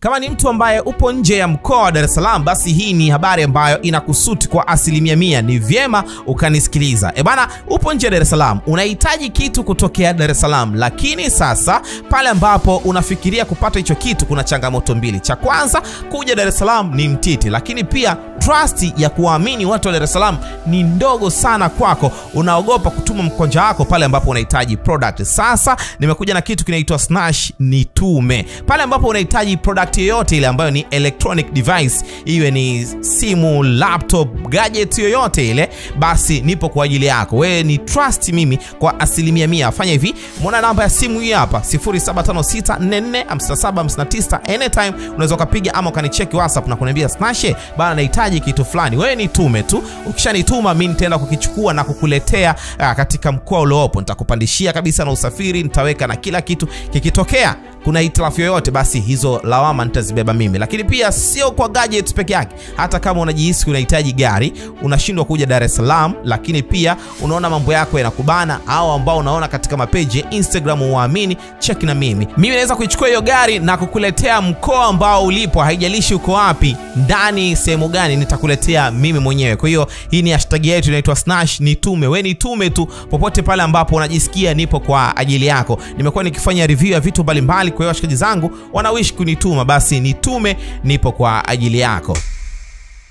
Kama ni mtu ambaye upo nje ya mkoa wa Dar es Salaam, basi hii ni habari ambayo inakusuti kwa 100%. Ni vyema ukanisikiliza. Bana, upo nje ya Dar es Salaam, unahitaji kitu kutokea Dar es Salaam, lakini sasa pale ambapo unafikiria kupata hicho kitu kuna changamoto mbili. Cha kwanza, kuja Dar es Salaam ni mtiti, lakini pia trust ya kuamini watu wa Dar es Salaam ni ndogo sana kwako. Unaogopa kutuma mkonja wako pale ambapo unahitaji product. Sasa nimekuja na kitu kinaitwa Snash Nitume. Pale ambapo unahitaji product yoyote ile ambayo ni electronic device, iwe ni simu, laptop, gadget yoyote ile, basi nipo kwa ajili yako. Wewe ni trust mimi kwa 100%. Fanya hivi, muona namba ya simu hii hapa 0756445759. Anytime unaweza kupiga ama ukanicheki WhatsApp na kuniambia Snash bana, nahitaji kitu fulani. Wewe nitume tu. Ukishanituma mimi nitaenda kukichukua na kukuletea katika mkoa uliopo. Nitakupandishia kabisa na usafiri, nitaweka na kila kitu. Kikitokea kuna hitilafu yoyote, basi hizo lawama nitazibeba mimi. Lakini pia sio kwa gadgets peke yake. Hata kama unajihisi unahitaji gari, unashindwa kuja Dar es Salaam, lakini pia unaona mambo yako yanakubana, au ambao unaona katika mapeji ya Instagram uamini, check na mimi. Mimi naweza kuichukua hiyo gari na kukuletea mkoa ambao ulipo, haijalishi uko wapi, ndani sehemu gani, nitakuletea mimi mwenyewe. Kwa hiyo hii ni hashtag yetu inaitwa Snash Nitume. Wewe nitume tu popote pale ambapo unajisikia nipo kwa ajili yako. Nimekuwa nikifanya review ya vitu mbalimbali, kwa hiyo washikaji zangu wanawish kunituma, basi nitume, nipo kwa ajili yako.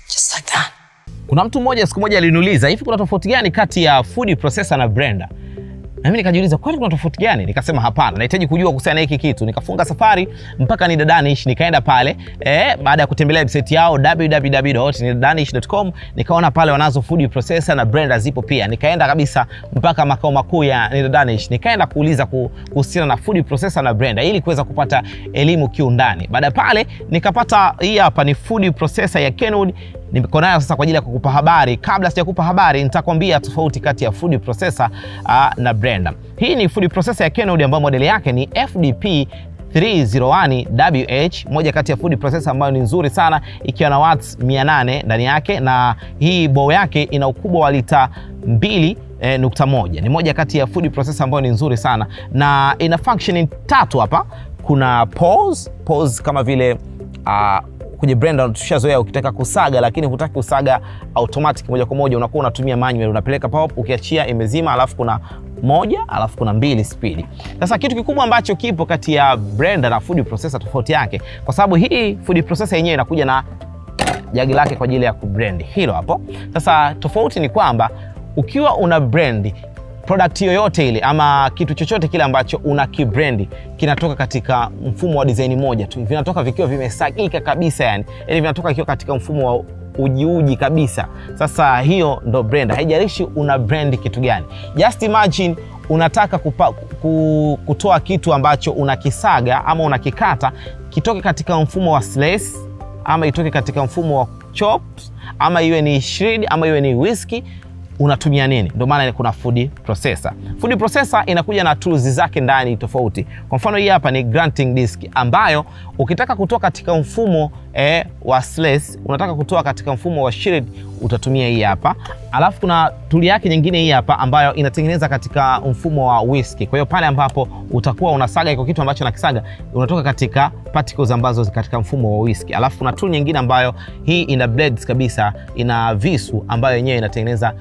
Just like that. Kuna mtu mmoja siku moja aliniuliza, hivi kuna tofauti gani kati ya food processor na blender? Na mimi nikajiuliza, kwani kuna tofauti gani? Nikasema hapana, nahitaji kujua kuhusiana na hiki kitu. Nikafunga safari mpaka Nidadanish, nikaenda pale baada ya kutembelea website yao www.nidadanish.com, nikaona pale wanazo food processor na blender zipo pia. Nikaenda kabisa mpaka makao makuu ya Nidadanish, nikaenda kuuliza kuhusiana na food processor na blender ili kuweza kupata elimu kiundani. Baada pale nikapata hii hapa ni food processor ya Kenwood. Niko nayo sasa kwa ajili ya kukupa habari. Kabla sijakupa habari, nitakwambia tofauti kati ya food processor na blender. Hii ni food processor ya Kenwood ambayo modeli yake ni FDP 301WH, moja kati ya food processor ambayo ni nzuri sana, ikiwa na watts 800 ndani yake, na hii bow yake ina ukubwa wa lita 2.1. Ni moja kati ya food processor ambayo ni nzuri sana, na ina function tatu hapa. Kuna pause kama vile kwenye blender tushazoea ukitaka kusaga, lakini hutaki kusaga automatic moja kwa moja, unakuwa unatumia manual, unapeleka power up, ukiachia imezima, alafu kuna 1, alafu kuna 2 speed. Sasa kitu kikubwa ambacho kipo kati ya blender na food processor tofauti yake, kwa sababu hii food processor yenyewe inakuja na jagi lake kwa ajili ya kublend, hilo hapo. Sasa tofauti ni kwamba ukiwa una blend product yoyote ile ama kitu chochote kile ambacho una kibrand, kinatoka katika mfumo wa design moja tu. Vinatoka vikiwa vimesagika kabisa, yani vinatoka vikiwa katika mfumo wa uji kabisa. Sasa hiyo ndo blender. Haijalishi una brand kitu gani. Just imagine unataka kutoa kitu ambacho unakisaga ama unakikata, kitoke katika mfumo wa slice ama itoke katika mfumo wa chops, ama iwe ni shred ama iwe ni whisk, unatumia nini? Ndio maana kuna food processor. Food processor inakuja na tools zake ndani tofauti. Kwa mfano hii hapa ni grinding disk, ambayo ukitaka kutoa katika mfumo wa slice, unataka kutoa katika mfumo wa shred, utatumia hii hapa. Alafu kuna tool yake nyingine hii hapa ambayo inatengeneza katika mfumo wa whisk. Kwa hiyo pale ambapo utakuwa unasaga iko kitu ambacho nakisaga, unatoka katika particles ambazo katika mfumo wa whisk. Alafu kuna tool nyingine ambayo hii ina blades kabisa, ina visu ambayo yenyewe inatengeneza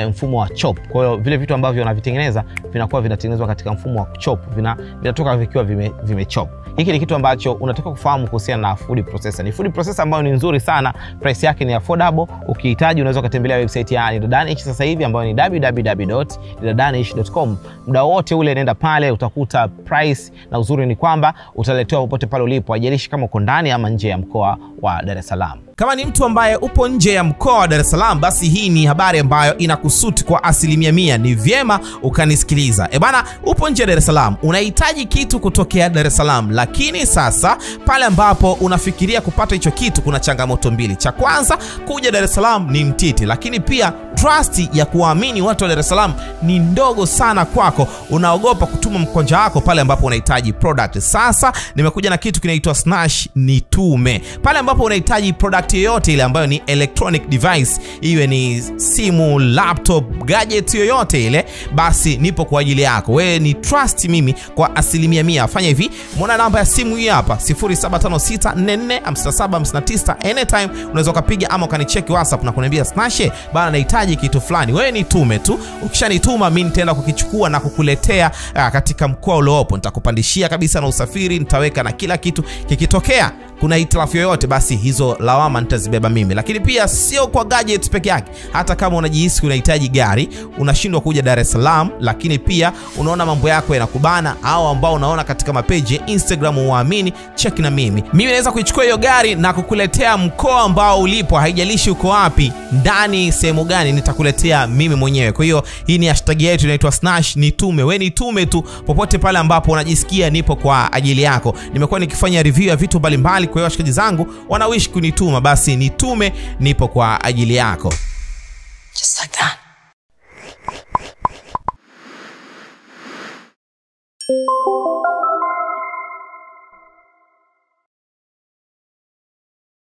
mfumo wa chop. Kwa hiyo vile vitu ambavyo unavitengeneza vinakuwa vinatengenezwa katika mfumo wa chop, vinatoka vikiwa vimechop. Hiki ni kitu ambacho unataka kufahamu kuhusiana na food processor. Ni food processor ambayo ni nzuri sana, price yake ni affordable. Ukihitaji unaweza kutembelea website ya Nidadanish sasa hivi ambayo ni www.nidadanish.com. Muda wote ule nenda pale utakuta price, na uzuri ni kwamba utaletewa popote pale ulipo, haijalishi kama uko ndani ama nje ya mkoa wa Dar es Salaam. Kama ni mtu ambaye upo nje ya mkoa wa Dar es Salaam, basi hii ni habari ambayo inakusuti kwa 100%. Ni vyema ukanisikiliza. Bana, upo nje ya Dar es Salaam, unahitaji kitu kutokea Dar es Salaam, lakini sasa pale ambapo unafikiria kupata hicho kitu kuna changamoto mbili. Cha kwanza, kuja Dar es Salaam ni mtiti, lakini pia trust ya kuamini watu wa Dar es Salaam ni ndogo sana kwako. Unaogopa kutuma mkonja wako pale ambapo unahitaji product. Sasa nimekuja na kitu kinaitwa Snash Nitume. Pale ambapo unahitaji product yoyote ile ambayo ni electronic device, iwe ni simu, laptop, gadget yoyote ile, basi nipo kwa ajili yako. Wewe ni trust mimi kwa 100%. Fanya hivi, muona namba ya simu hii hapa 0756445759. Anytime unaweza kupiga ama ukanicheki WhatsApp na kuniambia Snashe bana nahitaji kitu fulani. Wewe nitume tu. Ukishanituma mimi nitaenda kukichukua na kukuletea katika mkoa uliopo. Nitakupandishia kabisa na usafiri, nitaweka na kila kitu. Kikitokea kuna hitilafu yoyote, basi hizo lawama nitazibeba mimi. Lakini pia sio kwa gadgets peke yake. Hata kama unajihisi unahitaji gari, unashindwa kuja Dar es Salaam, lakini pia unaona mambo yako yanakubana, au ambao unaona katika mapeji ya Instagram uamini, check na mimi. Mimi naweza kuichukua hiyo gari na kukuletea mkoa ambao ulipo, haijalishi uko wapi, ndani sehemu gani, nitakuletea mimi mwenyewe. Kwa hiyo hii ni hashtag yetu inaitwa Snash Nitume. Wewe nitume tu popote pale ambapo unajisikia nipo kwa ajili yako. Nimekuwa nikifanya review ya vitu mbalimbali, kwa hiyo washikaji zangu wanawish kunituma, basi nitume, nipo kwa ajili yako. Just like that.